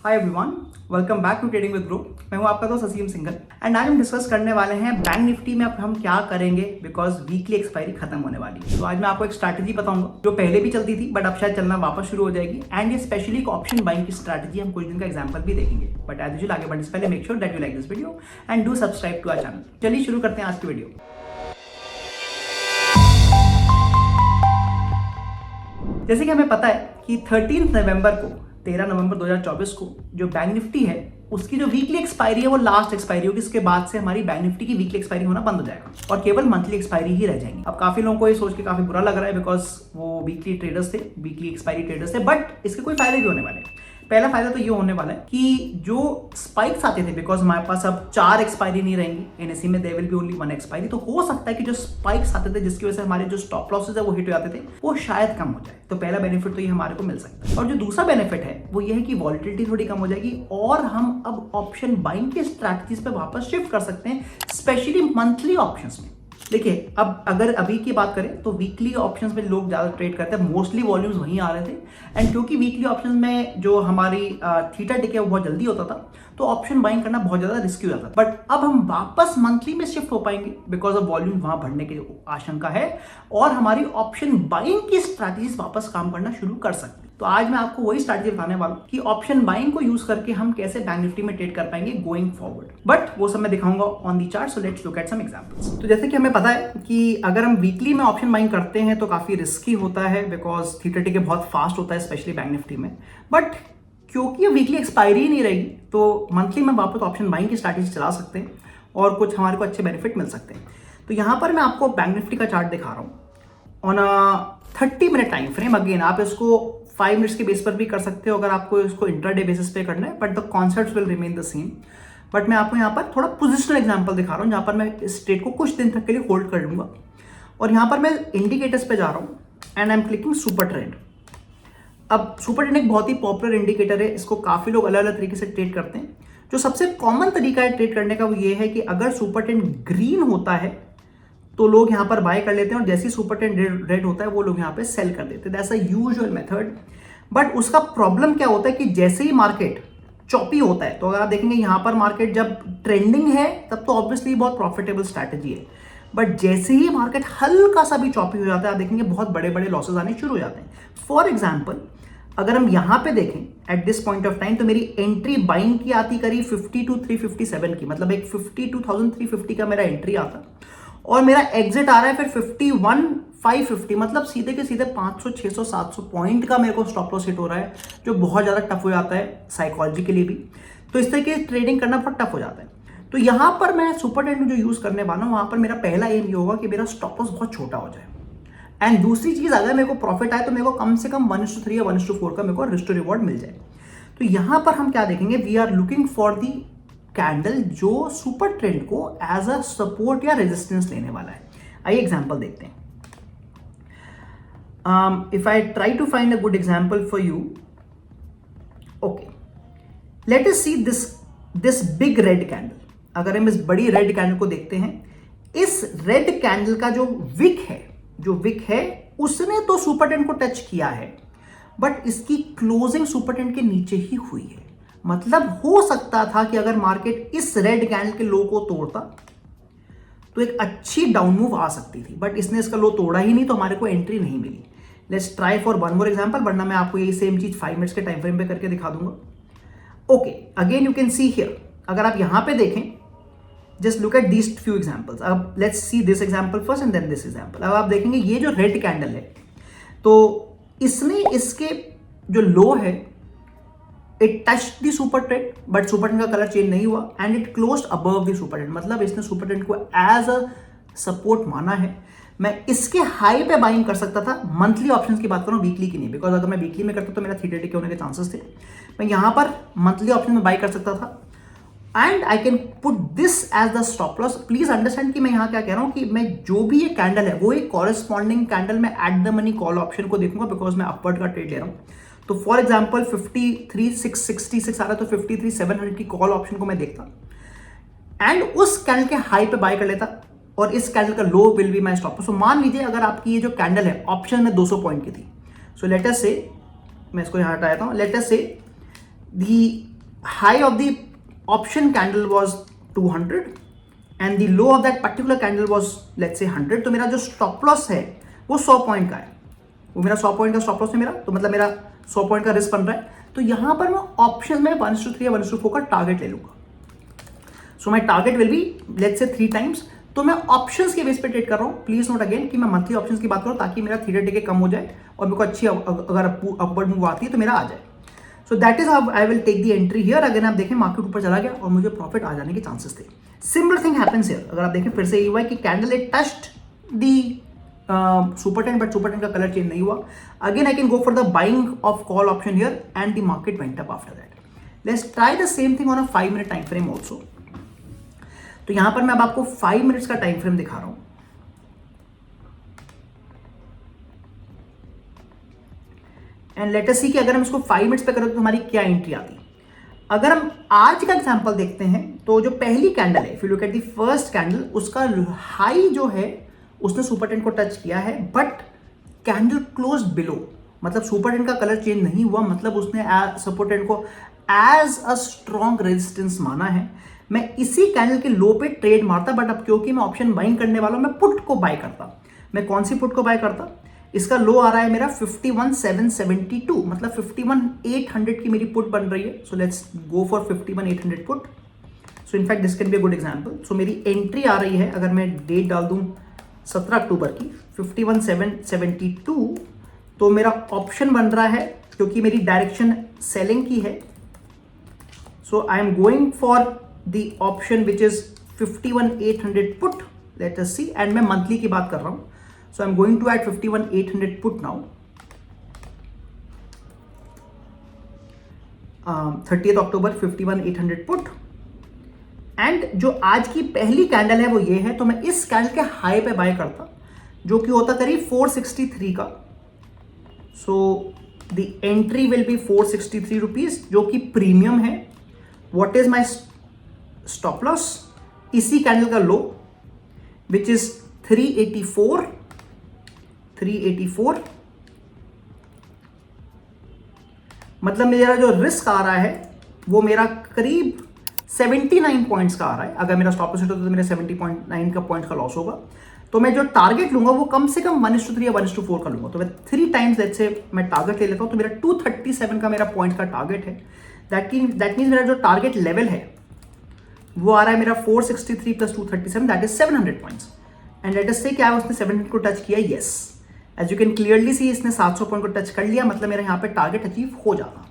Hi everyone, welcome back to trading with Groww. मैं हूं आपका दोस्त असीम सिंघल एंड आज हम डिस्कस करने वाले हैं बैंक निफ्टी में अब हम क्या करेंगे बिकॉज वीकली एक्सपायरी खत्म होने वाली है। तो आज मैं आपको एक स्ट्रैटेजी बताऊंगा जो पहले भी चलती थी बट अब शायद चलना वापस शुरू हो जाएगी एंड ये स्पेशली एक ऑप्शन बाइंग की स्ट्रैटेजी हम कुछ दिन का एग्जाम्पल भी देखेंगे। बट एज यूजुअल आगे बढ़ने से पहले make sure that you like this video and do subscribe to our channel. चलिए शुरू करते हैं आज की वीडियो। जैसे कि हमें पता है कि 13 नवंबर 2024 को जो बैंक निफ्टी है उसकी जो वीकली एक्सपायरी है वो लास्ट एक्सपायरी होगी। इसके बाद से हमारी बैंक निफ्टी की वीकली एक्सपायरी होना बंद हो जाएगा और केवल मंथली एक्सपायरी ही रह जाएंगी। अब काफी लोगों को ये सोच के काफी बुरा लग रहा है बिकॉज वो वीकली ट्रेडर्स थे, वीकली एक्सपायरी ट्रेडर्स थे, बट इसके कोई फायदे भी होने वाले हैं। पहला फायदा तो ये होने वाला है कि जो स्पाइक्स आते थे बिकॉज हमारे पास अब 4 एक्सपायरी नहीं रहेंगी, एनएससी में there will be only 1 expiry, तो हो सकता है कि जो स्पाइक्स आते थे जिसकी वजह से हमारे जो स्टॉप लॉसेस है वो हिट हो जाते थे वो शायद कम हो जाए। तो पहला बेनिफिट तो ये हमारे को मिल सकता है। और जो दूसरा बेनिफिट है वो ये है कि वॉलिटिलिटी थोड़ी कम हो जाएगी और हम अब ऑप्शन बाइंग की स्ट्रैटेजीज पे वापस शिफ्ट कर सकते हैं, स्पेशली मंथली ऑप्शंस में। देखिए, अब अगर अभी की बात करें तो वीकली ऑप्शंस में लोग ज़्यादा ट्रेड करते हैं, मोस्टली वॉल्यूम्स वहीं आ रहे थे एंड क्योंकि वीकली ऑप्शंस में जो हमारी थीटा टिके वो बहुत जल्दी होता था तो ऑप्शन बाइंग करना बहुत ज़्यादा रिस्की हो जाता था। बट अब हम वापस मंथली में शिफ्ट हो पाएंगे बिकॉज ऑफ वॉल्यूम वहां बढ़ने की आशंका है और हमारी ऑप्शन बाइंग की स्ट्रैटेजीज वापस काम करना शुरू कर सकते हैं। तो आज मैं आपको वही स्ट्रैटेजी बताने वाला हूं कि ऑप्शन बाइंग को यूज करके हम कैसे बैंक निफ्टी में ट्रेड कर पाएंगे गोइंग फॉरवर्ड, बट वो सब मैं दिखाऊंगा on the chart. So let's look at some examples. तो जैसे कि हमें पता है कि अगर हम वीकली में ऑप्शन बाइंग करते हैं तो काफी रिस्की होता है बिकॉज थीटा टिके बहुत फास्ट होता है स्पेशली बैंक निफ्टी में, बट क्योंकि ये वीकली एक्सपायरी ही नहीं रहेगी तो मंथली में वापस ऑप्शन बाइंग की स्ट्रैटेजी चला सकते हैं और कुछ हमारे को अच्छे बेनिफिट मिल सकते हैं। तो यहाँ पर मैं आपको बैंक निफ्टी का चार्ट दिखा रहा हूँ on a 30 minute time frame. Again आप इसको 5 मिनट्स के बेस पर भी कर सकते हो अगर आपको इसको इंट्राडे बेसिस पे करना है, but the concepts will remain the same. But मैं आपको यहाँ पर थोड़ा पोजिशनल एग्जांपल दिखा रहा हूँ जहाँ पर मैं इस ट्रेड को कुछ दिन तक के लिए होल्ड कर लूंगा और यहाँ पर मैं इंडिकेटर्स पे जा रहा हूँ and I am clicking super trend. अब सुपर ट्रेंड एक बहुत ही पॉपुलर इंडिकेटर है, इसको काफी लोग अलग अलग तरीके से ट्रेड करते हैं। जो सबसे कॉमन तरीका है ट्रेड करने का वो ये है कि अगर सुपर ट्रेंड ग्रीन होता है तो लोग यहाँ पर बाय कर लेते हैं और जैसे ही सुपर ट्रेंड रेड होता है वो लोग यहाँ पे सेल कर देते हैं। That's a usual method. But उसका प्रॉब्लम क्या होता है कि जैसे ही मार्केट चॉपी होता है तो अगर आप देखेंगे यहाँ पर मार्केट जब ट्रेंडिंग है तब तो ऑब्वियसली बहुत प्रॉफिटेबल स्ट्रैटेजी है, बट जैसे ही मार्केट हल्का सा भी चॉपी हो जाता है आप देखेंगे बहुत बड़े बड़े लॉसेस आने शुरू हो जाते हैं। फॉर एग्जाम्पल अगर हम यहाँ पे देखें at this point of time तो मेरी एंट्री बाइंग की आती करीब 52,357 की, मतलब एक 52,350 का मेरा एंट्री आता और मेरा एग्जिट आ रहा है फिर 51,550, मतलब सीधे के सीधे 500, 600, 700 पॉइंट का मेरे को स्टॉप लॉस हिट हो रहा है जो बहुत ज़्यादा टफ हो जाता है साइकोलॉजी के लिए भी। तो इस तरीके ट्रेडिंग करना बहुत टफ हो जाता है। तो यहाँ पर मैं सुपर ट्रेंड में जो यूज़ करने वाला हूँ वहाँ पर मेरा पहला एम ये होगा कि मेरा स्टॉप लॉस बहुत छोटा हो जाए एंड दूसरी चीज़ अगर मेरे को प्रॉफिट आए तो मेरे को कम से कम 1:3 या 1:4 का मेरे को रिस्क टू रिवॉर्ड मिल जाए। तो यहाँ पर हम क्या देखेंगे, we are looking for the candle जो सुपर ट्रेंड को एज अ सपोर्ट या रेजिस्टेंस लेने वाला है। आइए एग्जांपल देखते हैं। If I try to find a good example for you, okay, let us see this big red candle. अगर हम इस बड़ी रेड कैंडल को देखते हैं, इस रेड कैंडल का जो विक है उसने तो सुपर ट्रेंड को टच किया है बट इसकी क्लोजिंग सुपर ट्रेंड के नीचे ही हुई है। मतलब हो सकता था कि अगर मार्केट इस रेड कैंडल के लो को तोड़ता तो एक अच्छी डाउन मूव आ सकती थी, बट इसने इसका लो तोड़ा ही नहीं तो हमारे को एंट्री नहीं मिली। Let's try for one more example, वरना मैं आपको यही सेम चीज 5 मिनट्स के टाइम फ्रेम पे करके दिखा दूंगा। Okay, again you can see here, अगर आप यहां पे देखें, just look at these few examples. अब let's see this example first and then this example. अब आप देखेंगे ये जो रेड कैंडल है तो इसने इसके जो लो है it touch the super trend but super trend का कलर चेंज नहीं हुआ and it closed above the super trend, मतलब इसने सुपर ट्रेंड को एज अ सपोर्ट माना है। मैं इसके हाई पे बाइंग कर सकता था, मंथली ऑप्शंस की बात करूं, वीकली की नहीं, बिकॉज अगर मैं वीकली में करता तो मेरा थीटा टिके होने के चांसेस थे। मैं यहां पर मंथली ऑप्शन में बाई कर सकता था and I can put this as the stop loss. Please understand कि मैं यहाँ क्या कह रहा हूँ कि मैं जो भी ये कैंडल है वो एक कॉरेस्पॉन्डिंग कैंडल में at the money call option को देखूंगा बिकॉज मैं अपवर्ड का ट्रेड ले रहा हूँ। तो फॉर एग्जाम्पल 53,666 आ रहा है तो 53,700 की कॉल ऑप्शन को मैं देखता एंड उस कैंडल के हाई पे बाय कर लेता और इस कैंडल का low will be my stop loss. So मान लीजिए अगर आपकी ये जो कैंडल है ऑप्शन में 200 पॉइंट की थी, सो लेट अस से, मैं इसको यहाँ हटा देता हूँ, लेट अस से दी high of the option candle was 200 and the low of that particular candle was let's say 100, तो मेरा जो स्टॉप लॉस है वो 100 पॉइंट का है, वो मेरा 100 पॉइंट का स्टॉप लॉस है मेरा, तो मतलब मेरा 100 पॉइंट का रिस्क बन रहा है। तो यहां पर मैं ऑप्शन में 1:3 या 1:4 का टारगेट ले लूंगा। So my target will be let's say 3 times. तो मैं ऑप्शंस के बेस पे ट्रेड कर रहा हूँ। प्लीज नोट अगेन कि मैं मंथली ऑप्शंस की बात करूँ ताकि मेरा थीटा टिके कम हो जाए और मेरे को अच्छी अगर अपवर्ड मूव आती है तो मेरा आ जाए। So that is how I will take the entry here. अगर आप देखें मार्केट ऊपर चला गया और मुझे प्रॉफिट आ जाने के चांसेस थे। Similar thing happens here. अगर आप देखें फिर से ये हुआ है कि candle it touched the super ten but super ten का कलर चेंज नहीं हुआ। Again I can go for the buying of call option here and the market went up after that. Let's try the same thing on a 5 minute time frame also. तो यहां पर मैं अब आपको 5 minutes का time frame दिखा रहा हूं। एंड लेट अस सी कि अगर हम इसको 5 मिनट्स पे करें तो हमारी क्या एंट्री आती। अगर हम आज का एग्जांपल देखते हैं तो जो पहली कैंडल है, if you look at the first candle, उसका हाई जो है उसने सुपर टेन को टच किया है बट कैंडल क्लोज बिलो, मतलब सुपर टेन का कलर चेंज नहीं हुआ, मतलब उसने सुपर टेन को एज अ स्ट्रॉन्ग रेजिस्टेंस माना है। मैं इसी कैंडल के लो पे ट्रेड मारता, बट अब क्योंकि मैं ऑप्शन बाइंग करने वाला हूं मैं पुट को बाय करता। मैं कौन सी पुट को बाय करता? इसका लो आ रहा है मेरा 51,772, मतलब 51,800 की मेरी पुट बन रही है। So let's go for 51,800 put. So in fact this can be a good example. So मेरी एंट्री आ रही है, अगर मैं डेट डाल दूं 17 अक्टूबर की, 51,772, तो मेरा ऑप्शन बन रहा है क्योंकि मेरी डायरेक्शन सेलिंग की है। So I am going for the option which is 51,800 put. Let us see, and मैं monthly की बात कर रहा हूं, so I'm going to add 51,800 put now. 30th October 51,800 put, and जो आज की पहली कैंडल है वो ये है, तो मैं इस कैंडल के हाई पे बाय करता जो कि होता करीब 463 का। so the entry will be 463 rupees जो कि प्रीमियम है। what is my stop loss? इसी कैंडल का लो विच इज 384, मतलब मेरा जो रिस्क आ रहा है वो मेरा करीब 79 पॉइंट्स का आ रहा है। अगर मेरा स्टॉप लॉस हिट होता है तो मेरा 70.9 का पॉइंट का लॉस होगा। तो मैं जो टारगेट लूंगा वो कम से कम 1:3 या 1:4 का लूंगा। तो मैं 3 टाइम्स लेट्स से मैं टारगेट ले लेता हूं, तो मेरा 237 का मेरा पॉइंट का टारगेट है। दैट मीन्स मेरा जो टारगेट लेवल है वो आ रहा है मेरा 463 plus 237, that is 700 points. And let us see क्या उसने 700 को टच किया? Yes, as you can clearly see इसने 700 पॉइंट को टच कर लिया, मतलब मेरा यहाँ पे टारगेट अचीव हो जाता।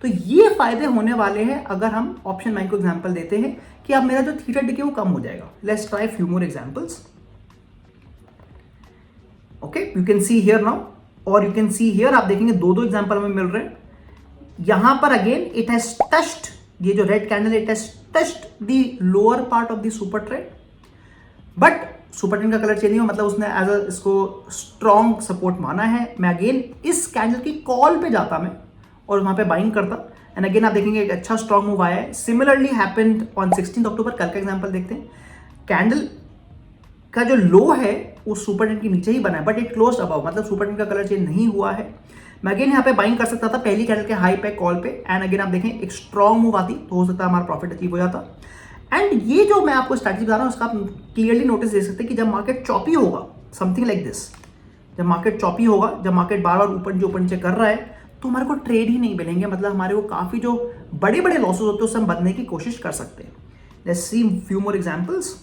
तो ये फायदे होने वाले हैं अगर हम ऑप्शन बाइंग को एग्जांपल देते हैं कि अब मेरा जो थीटा डिके वो कम हो जाएगा। Let's try few more examples. Okay, you can see here now, और यू कैन सी हियर, आप देखेंगे 2 एग्जांपल हमें मिल रहे हैं। यहां पर अगेन इट हैज टच्ड, ये जो red candle it has touched the lower part of the super trend, but super trend का कलर चेंज नहीं हुआ, मतलब उसने एज अ इसको स्ट्रॉन्ग सपोर्ट माना है। मैं अगेन इस कैंडल की कॉल पे जाता मैं और वहां पे बाइंग करता, एंड अगेन आप देखेंगे एक अच्छा स्ट्रॉन्ग मूव आया है। सिमिलरली हैपेंड ऑन 16 अक्टूबर। कल का एग्जांपल देखते हैं। कैंडल का जो लो है वो सुपर ट्रेंड के नीचे ही बना है, बट इट क्लोज्ड अबव, मतलब सुपर ट्रेंड का कलर चेंज नहीं हुआ है। मैं अगेन यहाँ पे बाइंग कर सकता था पहली कैंडल के हाई पे कॉल पे, एंड अगेन आप देखें एक स्ट्रॉन्ग मूव आती तो हो सकता है हमारा प्रॉफिट अचीव हो जाता। एंड ये जो मैं आपको स्ट्रैटेजी बता रहा हूँ उसका आप क्लियरली नोटिस दे सकते हैं कि जब मार्केट चॉपी होगा, समथिंग लाइक दिस, जब मार्केट चॉपी होगा, जब मार्केट बार बार ऊपर नीचे कर रहा है, तो हमारे को ट्रेड ही नहीं मिलेंगे, मतलब हमारे को काफी जो बड़े बड़े लॉसेस होते हैं उससे हम बचने की कोशिश कर सकते हैं। Let's see few more examples.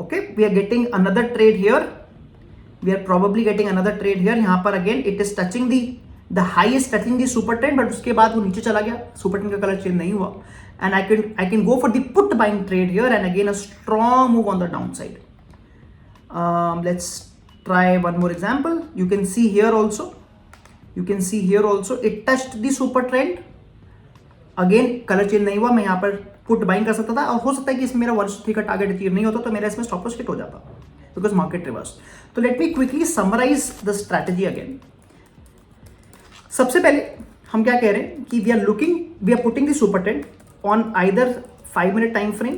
Okay, we are getting another trade here, we are probably getting another trade here. यहां पर again it is touching the high is touching the super trend, but उसके बाद वो नीचे चला गया, super trend का colour change नहीं हुआ, and I can go for the put buying trade here, and again a strong move on the down side. Let's try one more example. You can see here also, it touched the super trend, again colour change नहीं हुआ। मैं यहाँ पर put buying कर सकता था, और हो सकता है कि इसमें मेरा 1:3 का टारगेट अचीव नहीं होता तो मेरा इसमें स्टॉप लॉस हिट हो जाता, बिकॉज मार्केट रिवर्स। तो let me quickly summarise the strategy again. सबसे पहले हम क्या कह रहे हैं कि we are putting the super trend on either 5 minute time frame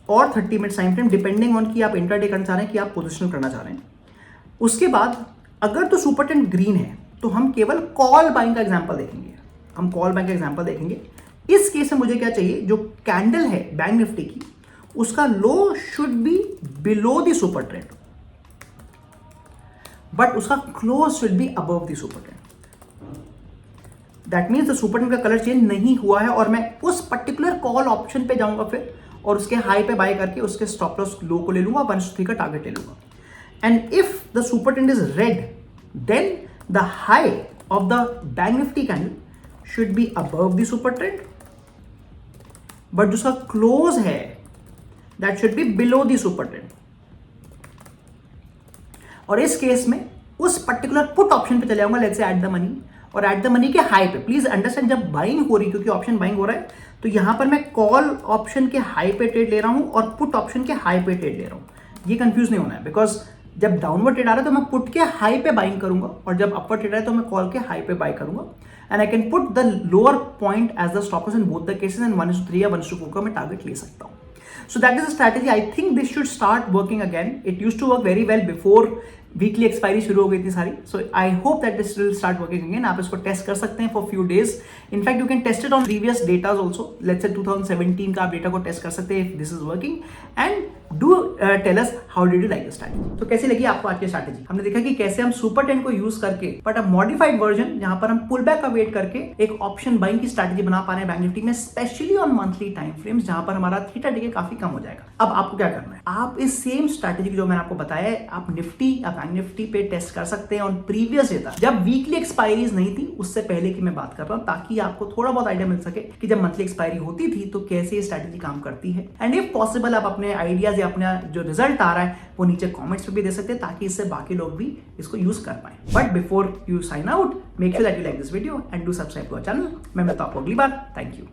और 30 minute time frame, depending on कि आप इंट्राडे करना चाह रहे हैं कि आप पोजिशन करना चाह रहे हैं। उसके बाद अगर तो सुपर ट्रेंड ग्रीन है तो हम केवल कॉल बाइंग का एग्जांपल देखेंगे। हम कॉल बाइंग का एग्जांपल देखेंगे। इस केस में मुझे क्या चाहिए, जो कैंडल है बैंक निफ्टी की, उसका low should be below the super trend, but उसका close should be above the super trend. That means the super trend का कलर चेंज नहीं हुआ है और मैं उस पर्टिकुलर कॉल ऑप्शन पे जाऊंगा फिर और उसके हाई पे बाय करके उसके स्टॉप लॉस लो को ले लूंगा, 103 का टारगेट ले लूंगा। And if the super trend is red, then the high of the bank nifty candle should be above the super trend, but जिसका क्लोज है that should be below the super trend. और इस case में उस particular put option पे चले जाऊंगा, let's say at the money, और एट द मनी के हाई पे। प्लीज अंडरस्टैंड, जब बाइंग हो रही, क्योंकि ऑप्शन बाइंग हो रहा है, तो यहां पर मैं कॉल ऑप्शन के हाई पे ट्रेड ले रहा हूं और पुट ऑप्शन के हाई पे ट्रेड ले रहा हूं। ये कंफ्यूज नहीं होना है, बिकॉज जब डाउनवर्ड ट्रेड आ रहा है तो मैं पुट के हाई पे बाइंग करूंगा और जब अपवर्ड ट्रेड आ रहा है तो मैं कॉल के हाई पे बाय करूंगा। And I can put the lower point as the stop loss in both the cases, and 1:3 या 1:4 का मैं टारगेट ले सकता हूं। So that is a strategy. I think this should start working again. It used to work very well before weekly expiry शुरू हो गई थी सारी. So I hope that this will start working again. आप इसको टेस्ट कर सकते हैं for few days. In fact you can test it on previous datas also. Let's say 2017 का आप डेटा को टेस्ट कर सकते हैं if this is working. And do tell us how did you like the strategy. तो कैसी लगी आपको आज की स्ट्रैटेजी? हमने देखा कि कैसे हम सुपर 10 को यूज करके बट अ मॉडिफाइड वर्जन जहां पर हम पुल बैक का वेट करके एक ऑप्शन बाइंग की स्ट्रैटेजी बना पा रहे हैं बैंक निफ्टी में, specially on monthly time frames जहां पर हमारा थीटा डीके काफी कम हो जाएगा. अब आपको क्या करना है, आप इस सेम स्ट्रैटेजी जो मैंने आपको बताया है आप निफ्टी या बैंक निफ्टी पे टेस्ट कर सकते हैं ऑन प्रीवियस डेटा, जब वीकली एक्सपायरीज नहीं थी उससे पहले की मैं बात कर रहा हूं, ताकि आपको थोड़ा बहुत आइडिया मिल सके कि जब मंथली एक्सपायरी होती थी तो कैसे ये स्ट्रैटेजी काम करती है. एंड इफ पॉसिबल आप अपने आइडियाज या अपना जो रिजल्ट आ रहा है वो नीचे कमेंट्स पे भी दे सकते हैं, ताकि इससे बाकी लोग भी इसको यूज कर पाए. But before you sign out, make sure that you like this video and do subscribe to our channel. मैं मिलता हूं आपको अगली बार. Thank you.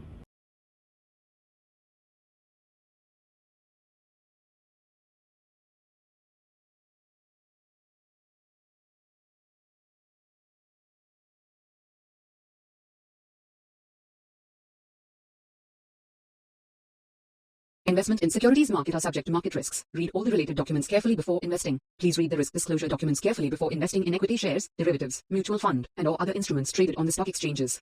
Investment in securities market are subject to market risks. Read all the related documents carefully before investing. Please read the risk disclosure documents carefully before investing in equity shares, derivatives, mutual fund, and or other instruments traded on the stock exchanges.